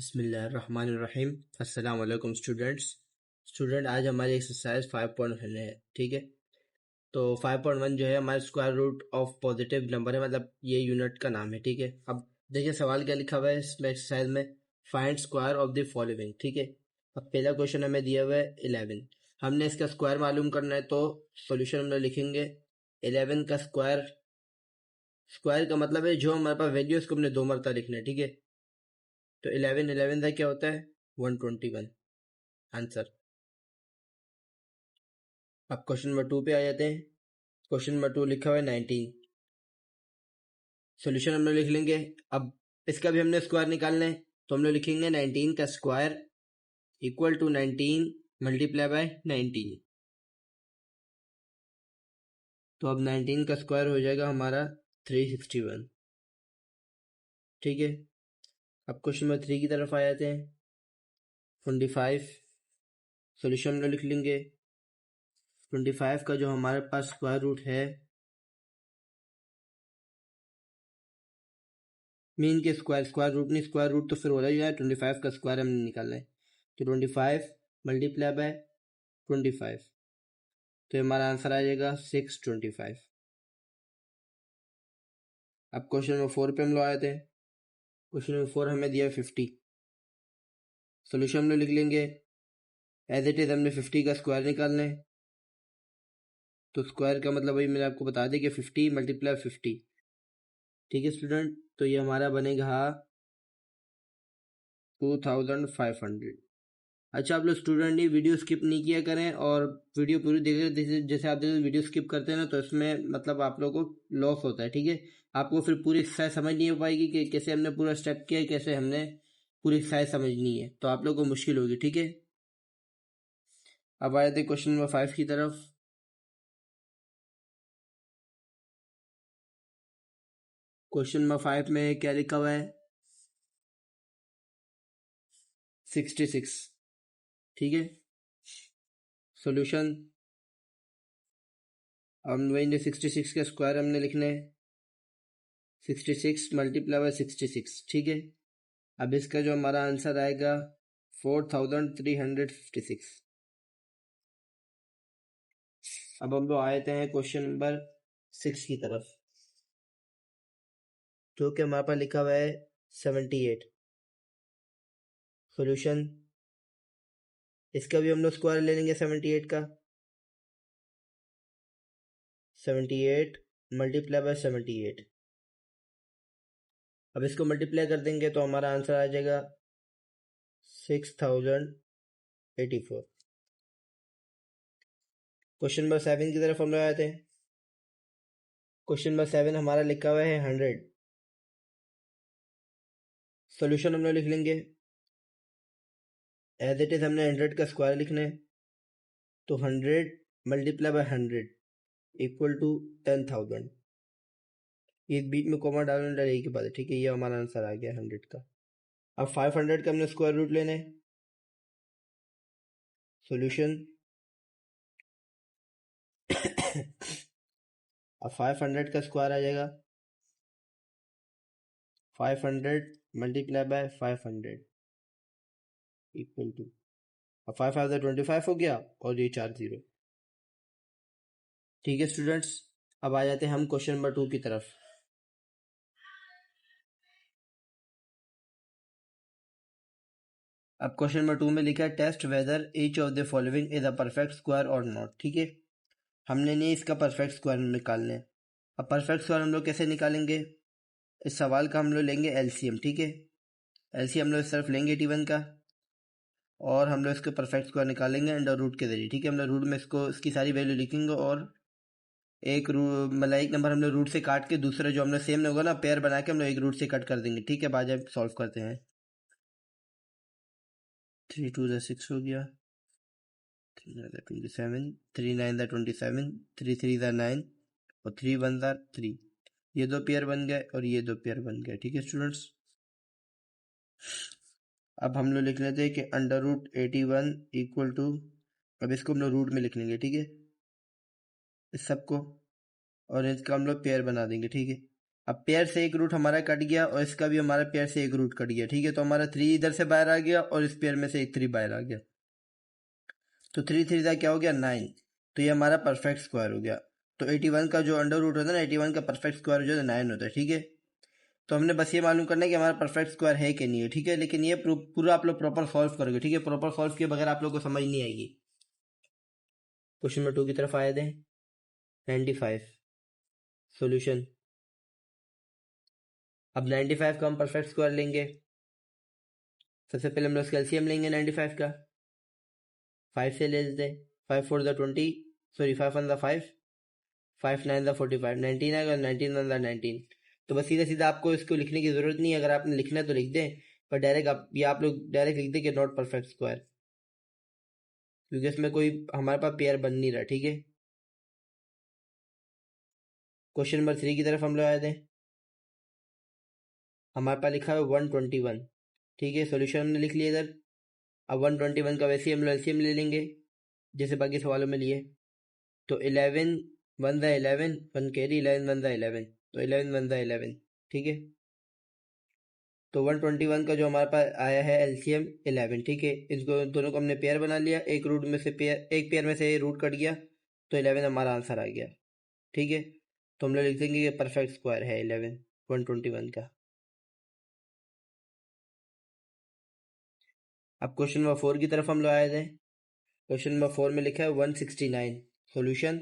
बिस्मिल्लाहिर्रहमानिर्रहीम। अस्सलाम वालेकुम स्टूडेंट आज हमारी एक्सरसाइज 5.1 है। ठीक है, तो 5.1 जो है हमारे square root of positive number है, मतलब ये यूनिट का नाम है। ठीक है, अब देखिए सवाल क्या लिखा हुआ है इसमें एक्सरसाइज में, find square of the following. ठीक है, अब पहला क्वेश्चन हमें दिया हुआ है 11। हमने इसका स्क्वायर मालूम करना है, तो सोल्यूशन हम लोग लिखेंगे 11 का स्क्वायर। स्क्वायर का मतलब है जो हमारे पास वैल्यू है उसको हमने दो मरतबा लिखना है। ठीक है, तो 11 का क्या होता है 121 आंसर। अब क्वेश्चन नंबर 2 पे आ जाते हैं। क्वेश्चन नंबर 2 लिखा हुआ है 19। सॉल्यूशन हम लोग लिख लेंगे। अब इसका भी हमने स्क्वायर निकालना है, तो हम लोग लिखेंगे 19 का square equal to 19 multiply by 19। तो अब 19 का स्क्वायर हो जाएगा हमारा 361। ठीक है, अब क्वेश्चन नंबर 3 की तरफ आ जाते हैं। 25 सॉल्यूशन हम लोग लिख लेंगे। 25 का जो हमारे पास स्क्वायर रूट है, मीन के स्क्वायर रूट नहीं, स्क्वायर रूट तो फिर हो रहा है, 25 का स्क्वायर हमने निकालना है। तो 25 मल्टीप्लाई बाय 25, तो हमारा आंसर आ जाएगा 625। अब क्वेश्चन नंबर 4 पे हम लोग आए थे। क्वेश्चन नंबर 4 हमें दिया 50। सोल्यूशन हम लोग लिख लेंगे। एज इट इज हमने 50 का स्क्वायर निकालना है, तो स्क्वायर का मतलब वही मैंने आपको बता दिया कि 50 मल्टीप्लाई 50। ठीक है स्टूडेंट, तो ये हमारा बनेगा 2500। अच्छा, आप लोग स्टूडेंट ही वीडियो स्किप नहीं किया करें और वीडियो पूरी देखिए। जैसे आप वीडियो स्किप करते हैं ना, तो इसमें मतलब आप लोगों को लॉस होता है। ठीक है, आपको फिर पूरी एक्सरसाइज समझ नहीं हो पाएगी कि कैसे हमने पूरा स्टेप किया है, कैसे हमने पूरी एक्सरसाइज समझनी है, तो आप लोगों को मुश्किल होगी। ठीक है, अब आए थे क्वेश्चन नंबर 5 की तरफ। क्वेश्चन नंबर 5 में क्या लिखा हुआ है 66। ठीक है, सोल्यूशन हम वही 66 का स्क्वायर हमने लिखना है। 66 मल्टीप्लाई बाय 66। ठीक है, अब इसका जो हमारा आंसर आएगा 4356। अब हम लोग आए थे क्वेश्चन नंबर 6 की तरफ, जो कि हमारे पास लिखा हुआ है 78। सॉल्यूशन इसका भी हम लोग स्क्वायर ले लेंगे 78 का। 78 मल्टीप्लाई बाय 78, अब इसको मल्टीप्लाई कर देंगे तो हमारा आंसर आ जाएगा 6084। क्वेश्चन नंबर 7 की तरफ हम लोग आए थे। क्वेश्चन नंबर 7 हमारा लिखा हुआ है 100। सॉल्यूशन हम लोग लिख लेंगे। एज इट इज हमने 100 का स्क्वायर लिखना है, तो 100 मल्टीप्लाई बाय 100 इक्वल टू 10,000। ये बीच में कॉमा डालने डाले की बात है। ठीक है, ये हमारा आंसर आ गया 100 का। अब 500 का हमने स्क्वायर रूट लेना है। सॉल्यूशन अब 500 का स्क्वायर आ जाएगा 500 मल्टीप्लाई बाय 500 इक्वल टू, अब 5,525 हो गया और ये 4 0। ठीक है स्टूडेंट्स, अब आ जाते हैं हम क्वेश्चन नंबर 2 की तरफ। अब क्वेश्चन नंबर 2 में लिखा है test whether each of the following is a perfect square or not. ठीक है, हमने नहीं इसका परफेक्ट स्क्वायर निकालना है। अब परफेक्ट स्क्वायर हम लोग कैसे निकालेंगे, इस सवाल का हम लोग लेंगे एलसीएम। ठीक है, एलसीएम हम लोग सिर्फ लेंगे 81 का, और हम लोग इसके परफेक्ट स्क्वायर निकालेंगे अंडर रूट के जरिए। ठीक है, हम लोग रूट में इसको इसकी सारी वैल्यू लिखेंगे, और एक मतलब एक नंबर हम लोग रूट से काट के दूसरे जो हम लोग सेम होगा ना, पेयर बना के हम लोग एक रूट से कट कर देंगे। ठीक है, बाद में सॉल्व करते हैं। 3 2 6 हो गया, 3 9 27, 3 9 27, 3 3 9 और 3 1 3। ये दो पेयर बन गए और ये दो पेयर बन गए। ठीक है स्टूडेंट्स, अब हम लोग लिख लेते हैं कि अंडर रूट 81 इक्वल टू, अब इसको हम लोग रूट में लिख लेंगे। ठीक है, इस सबको, और इसका हम लोग पेयर बना देंगे। ठीक है, अब पेयर से एक रूट हमारा कट गया और इसका भी हमारा पेयर से एक रूट कट गया, ठीक है। तो हमारा 3 इधर से बाहर आ गया और इस पेयर में से एक 3 बाहर आ गया, तो 3 3 का क्या हो गया 9। तो ये हमारा परफेक्ट स्क्वायर हो गया। तो 81 का जो अंडर रूट होता है ना, 81 का परफेक्ट स्क्वायर जो है 9 होता है, ठीक है। तो हमने बस ये मालूम करना है कि हमारा परफेक्ट स्क्वायर है कि नहीं है, ठीक है। लेकिन ये पूरा आप लोग प्रॉपर सॉल्व करोगे, ठीक है। प्रॉपर सॉल्व किए बगैर आप लोग को समझ नहीं आएगी। क्वेश्चन नंबर 2 की तरफ आए थे। 95 सॉल्यूशन। अब 95 का हम परफेक्ट स्क्वायर लेंगे। सबसे पहले हम लोग इसका एलसीएम लेंगे 95 का। 5 से ले लेते हैं। 5 4 द 20, सॉरी 5 1 द 5, 5 9 द 45, 19 आएगा, 19 1 द 19। तो बस सीधा सीधा आपको इसको लिखने की ज़रूरत नहीं है। अगर आपने लिखना है तो लिख दें, पर डायरेक्ट आप लोग डायरेक्ट लिख दें कि नॉट परफेक्ट स्क्वायर, क्योंकि इसमें कोई हमारे पास पेयर बन नहीं रहा, ठीक है। क्वेश्चन नंबर 3 की तरफ हम लोग आए थे। हमारे पास लिखा है 121, ठीक है। सॉल्यूशन हमने लिख लिया इधर। अब 121 का वैसे ही हम लोग एलसीएम ले लेंगे जैसे बाकी सवालों में लिए। तो 11 1 द 11, 1 कैरी, 11 1 द 11, तो 11 1 द 11, ठीक है। तो 121 का जो हमारे पास आया है एलसीएम 11, ठीक है। इसको दोनों को हमने पेयर बना लिया, एक रूट में से पेयर, एक पेयर में से रूट कट गया, तो 11 हमारा आंसर आ गया, ठीक है। तो हम लोग लिख देंगे कि परफेक्ट स्क्वायर है 11 121 का। अब क्वेश्चन नंबर 4 की तरफ हम लोग आए थे। क्वेश्चन नंबर 4 में लिखा है 169 सॉल्यूशन।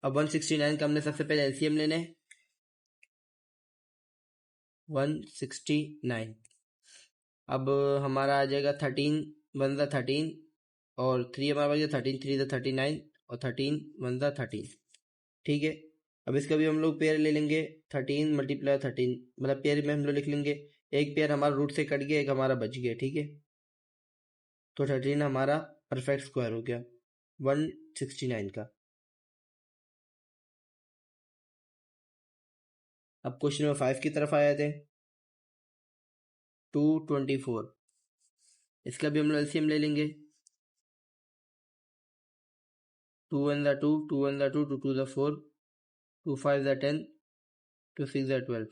अब 169 का हमने सबसे पहले एलसीएम लेना है। 169 अब हमारा आ जाएगा 13 1 द 13 और 3 हमारा बच गया 13 3 द 39 और 13 1 द 13, ठीक है। अब इसका भी हम लोग पेयर ले लेंगे। 13 मल्टीप्लाई 13, मतलब पेयर में हम लोग लिख लेंगे। एक पेयर हमारा रूट से कट गया, एक हमारा बच गया, ठीक है। तो 13 हमारा परफेक्ट स्क्वायर हो गया 169 का। अब क्वेश्चन नंबर 5 की तरफ आए थे। 224, इसका भी हम लोग एलसीएम ले लेंगे। 2 1 the 2, 2 1 the 2, 2 2 the 4, 2 5 the 10, 2 6 the 12,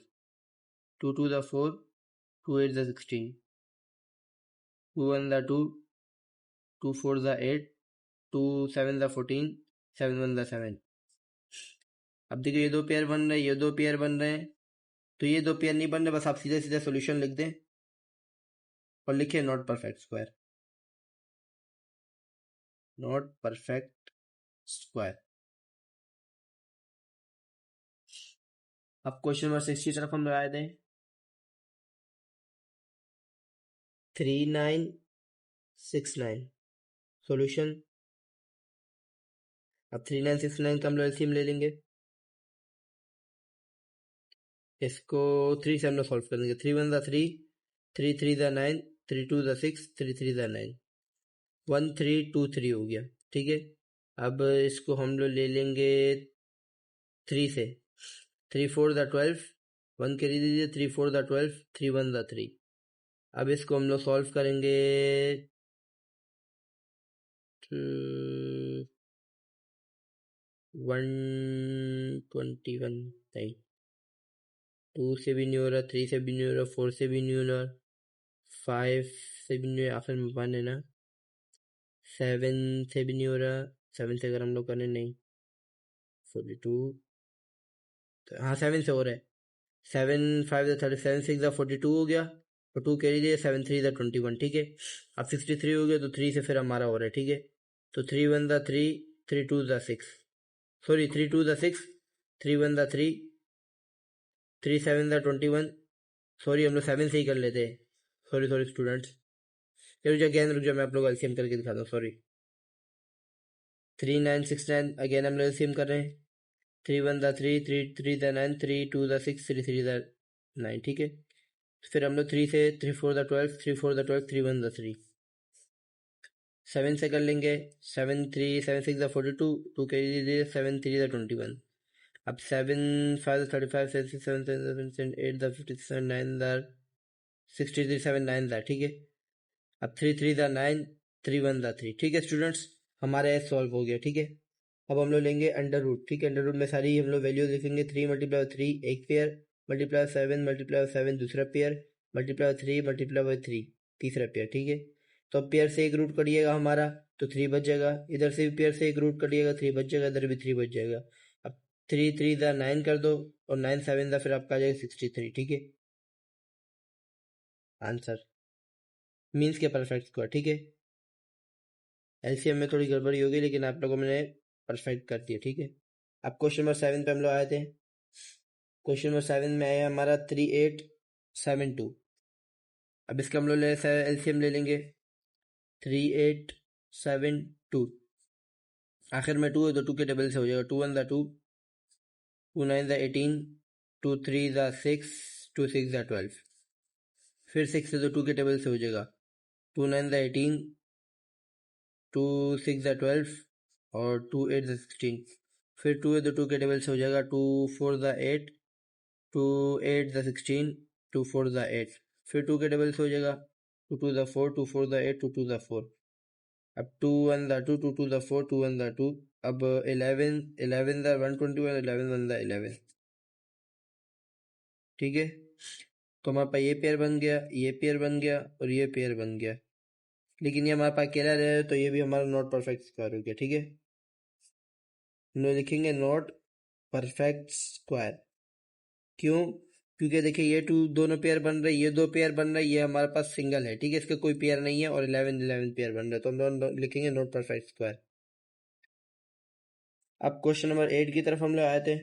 2 2 the 4, 2 8 the 16, 2 1 the 2, 2 4 the 8, 2 7 the 14, 7 1 the 7। अब देखिए ये दो पेयर बन रहे हैं, ये दो पेयर बन रहे हैं। तो ये दो पेयर नहीं बन रहे, बस आप सीधे सीधे सॉल्यूशन लिख दें और लिखिए not perfect square, not perfect square. अब क्वेश्चन नंबर 6 की तरफ हम लोग आए थे। 3969 सॉल्यूशन। अब 3969 का हम लोग एलसीएम ले लेंगे। इसको 3 से हम लोग सॉल्व करेंगे। 3 1 द 3, 3 3 द 9, 3 2 द 6, 3 3 द 9, 1 3 2 3 हो गया, ठीक है। अब इसको हम लोग ले लेंगे 3 से। 3 4 द 12, 1 कैरी दीजिए, 3 4 द 12, 3 1 द 3। अब इसको हम लोग सॉल्व करेंगे 121 नहीं, 2 से भी नहीं हो रहा, 3 से भी नहीं हो रहा, 4 से भी नहीं हो रहा, 5 से भी नहीं, आखिर में 1 है ना, 7 से भी नहीं हो रहा। 7 से अगर हम लोग करें, नहीं 42, हाँ 7 से हो रहा है। 7 5 द 37, 6 द 42 हो गया, और 2 कैरी दिए, 7 3 द 21, ठीक है। अब 63 हो गया, तो 3 से फिर हमारा हो रहा है, ठीक है। तो 3 1 the 3, 3 2 the 6, sorry 3 2 the 6, 3 1 the 3, 3 7 the 21, sorry हम लोग 7 से ही कर लेते हैं, सॉरी सॉरी स्टूडेंट्स। रुक जाओ अगेन, रुक जाओ, मैं आप लोग एलसीएम करके दिखाता हूँ, सॉरी। 3969 अगेन हम लोग एलसीएम कर रहे हैं। 3 1 द 3, 3 3 द 9, 3 2 द 6, 3 3 द 9, ठीक है। फिर हम लोग 3 से, 3 4 द 12, 3 4 द 12, 3 1 द 3, 7 से कर लेंगे। 7 3 7 6 द 42, 2 के दीजिए, 7 3 द 21। अब 7 5 द 35, 7 6 7 7 7 8 द 57, 9 द 63, 7 9 द, ठीक है। अब 3 3 द 9, 3 1 द 3, ठीक है स्टूडेंट्स, हमारा सॉल्व हो गया, ठीक है। अब हम लोग लेंगे अंडर रूट, ठीक है। अंडर रूट में सारी हम लोग वैल्यूज लिखेंगे। 3 मल्टीप्लाई 3 एक पेयर, मल्टीप्लाई 7 दूसरा पेयर, मल्टीप्लाई 3 मल्टीप्लाई 3 तीसरा पेयर, ठीक है। तो अब पेयर से एक रूट कटिएगा हमारा तो 3 बच जाएगा, इधर से भी पेयर से एक रूट कटिएगा 3 बच जाएगा, इधर भी 3 बच जाएगा। अब 3 3 ज़ा 9 कर दो और 9 7 ज़ा फिर आपका आ जाएगा 63, ठीक है। आंसर मीन्स के परफेक्ट स्क्वायर, ठीक है। एलसीएम में थोड़ी गड़बड़ी होगी लेकिन आप लोगों ने परफेक्ट कर दिया, ठीक है। अब क्वेश्चन नंबर 7 पे हम लोग आए थे। क्वेश्चन नंबर 7 में आया हमारा 3872। अब इसका हम लोग एलसीएम ले लेंगे 3872। आखिर में 2 है तो 2 के टेबल से हो जाएगा। 2 1 ज़ा 2, 2 9 ज़ा 18, 2 3 ज़ा 6, 2 6 ज़ा 12। फिर 6 है तो 2 के टेबल से हो जाएगा। 2 9 ज़ा 18, 2 6 ज़ा 12 और 2 8 ज़ा 16। फिर 2 है तो 2 के टेबल से हो जाएगा। 2 4 ज़ा 8, 2 8 ज़ा 16, 2 4 ज़ा 8। फिर 2 के टेबल से हो जाएगा। 2 2 ज़ा 4, 2 4 ज़ा 8, 2 2 ज़ा 4। अब 2 1 ज़ा 2, 2 2 ज़ा 4, 2 1 ज़ा 2। अब 11 11 ज़ा 121, 11 1 ज़ा 11, ठीक है। तो हमारे पास ये पेयर बन गया, ये पेयर बन गया और ये पेयर बन गया। लेकिन ये हमारे पास अकेला रह तो ये भी हमारा नॉट परफेक्ट स्क्वायर हो गया, ठीक है। हम लोग लिखेंगे नॉट परफेक्ट स्क्वायर। क्यों? क्योंकि देखिए ये टू दोनों पेयर बन रहे, ये दो पेयर बन रहे, ये हमारे पास सिंगल है, ठीक है। इसका कोई पेयर नहीं है और 11 11 पेयर बन रहा है तो हम लोग लिखेंगे नॉट परफेक्ट स्क्वायर। अब क्वेश्चन नंबर 8 की तरफ हम लोग आए थे।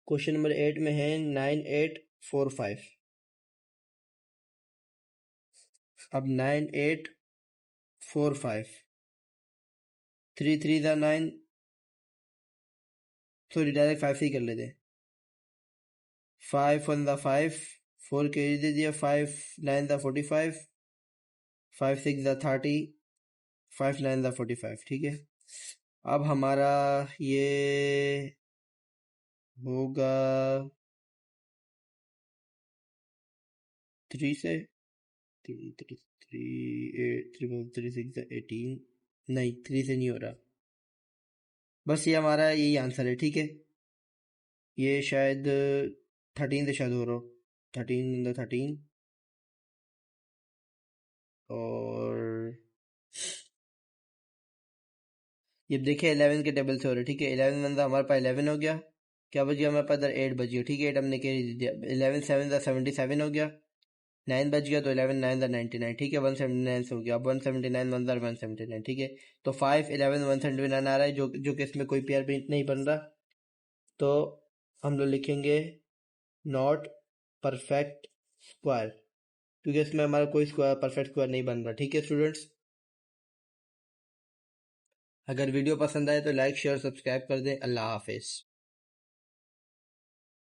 क्वेश्चन नंबर 8 में है 9845। अब 9845, 3 3 ज़ा 9, सॉरी डायरेक्ट 5 से ही कर लेते। 5 1 ज़ा 5, 4 के दे दिया। 5 9 ज़ा 45, 5 6 ज़ा 30, 5 9 ज़ा 45, ठीक है। अब हमारा ये होगा 3 से 3 3 3 8 3 3 6 18, नहीं 3 से नहीं हो रहा। बस ये हमारा यही आंसर है, ठीक है। ये शायद 13 से शायद हो रहा हो। 13 और ये देखिए 11 के टेबल से हो रहा है, ठीक है। 11 बंदा हमारे पास 11 हो गया। क्या बच गया हमारे पास? इधर 8 बच गया, ठीक है। 8 हमने कैरी दे दिया। 11 7 ज़ा 77 हो गया। 9 बच गया तो 11 9 ज़ा 99, ठीक है। 179 से हो गया। अब 179 1 ज़ा 179, ठीक है। तो 5 11 179 आ रहा है जो कि इसमें कोई पेयर भी नहीं बन रहा। तो हम लोग लिखेंगे नॉट परफेक्ट स्क्वायर क्योंकि इसमें हमारा कोई स्क्वायर परफेक्ट स्क्वायर नहीं बन रहा, ठीक है स्टूडेंट्स। अगर वीडियो पसंद आए तो लाइक शेयर सब्सक्राइब कर दें। अल्लाह हाफिज़।